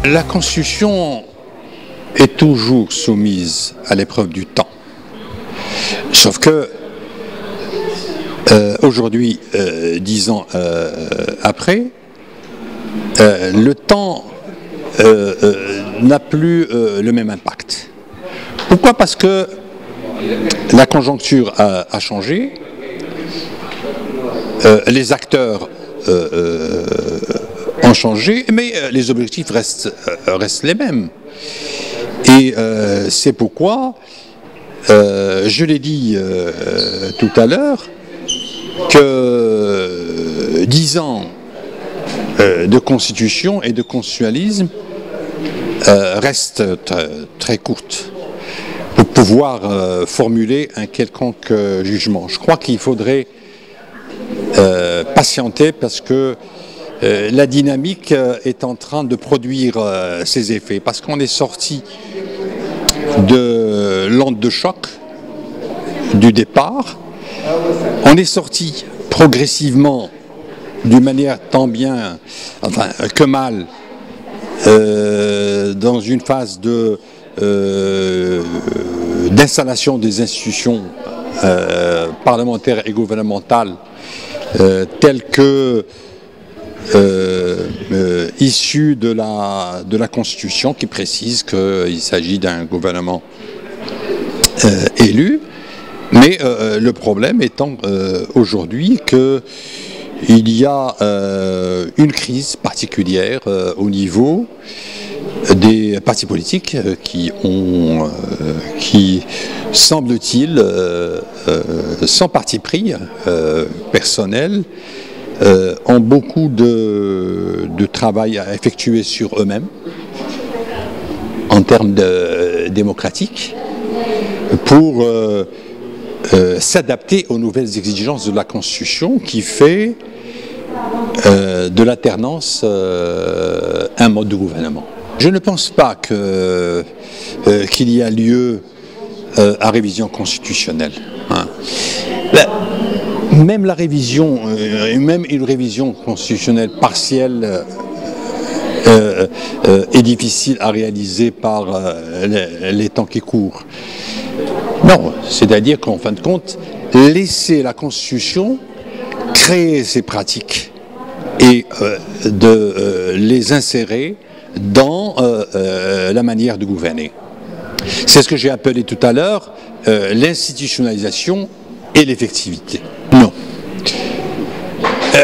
La Constitution est toujours soumise à l'épreuve du temps. Sauf que, aujourd'hui, 10 ans après, le temps n'a plus le même impact. Pourquoi? Parce que la conjoncture a changé, les acteurs ont changé, mais les objectifs restent les mêmes. Et c'est pourquoi, je l'ai dit tout à l'heure, que 10 ans de constitution et de constitutionnalisme restent très courtes pour pouvoir formuler un quelconque jugement. Je crois qu'il faudrait patienter parce que la dynamique est en train de produire ses effets, parce qu'on est sorti de l'onde de choc du départ, on est sorti progressivement d'une manière tant bien que mal dans une phase d'installation des institutions parlementaires et gouvernementales telles que issu de la Constitution, qui précise qu'il s'agit d'un gouvernement élu. Mais le problème étant aujourd'hui qu'il y a une crise particulière au niveau des partis politiques qui semble-t-il, sans parti pris personnel, ont beaucoup de travail à effectuer sur eux-mêmes en termes démocratiques pour s'adapter aux nouvelles exigences de la Constitution qui fait de l'alternance un mode de gouvernement. Je ne pense pas qu'il y a lieu à révision constitutionnelle. Même la révision, même une révision constitutionnelle partielle est difficile à réaliser par les temps qui courent. Non, c'est-à-dire qu'en fin de compte, laisser la Constitution créer ses pratiques et de les insérer dans la manière de gouverner. C'est ce que j'ai appelé tout à l'heure l'institutionnalisation et l'effectivité. Non.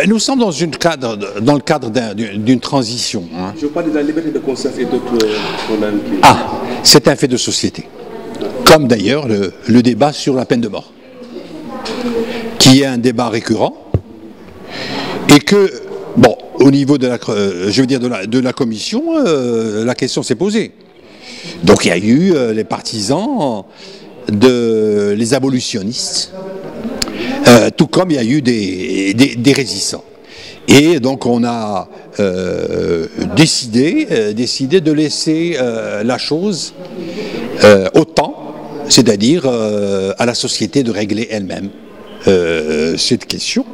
Nous sommes dans le cadre d'une transition. Hein. Je parle de la liberté de conscience et d'autres problèmes. C'est un fait de société. Comme d'ailleurs le débat sur la peine de mort, qui est un débat récurrent, et que, bon, au niveau de la commission, la question s'est posée. Donc il y a eu les partisans, les abolitionnistes, tout comme il y a eu des résistants. Et donc on a décidé de laisser la chose au temps, c'est-à-dire à la société de régler elle-même cette question.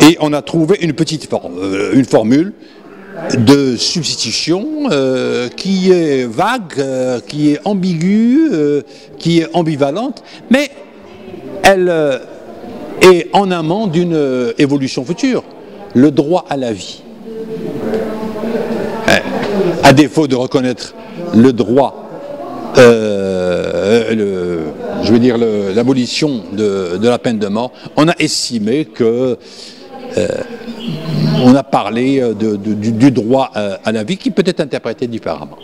Et on a trouvé une formule de substitution qui est vague, qui est ambiguë, qui est ambivalente, mais elle est en amont d'une évolution future. Le droit à la vie. À défaut de reconnaître le droit, l'abolition de la peine de mort, on a estimé que on a parlé du droit à la vie qui peut être interprété différemment.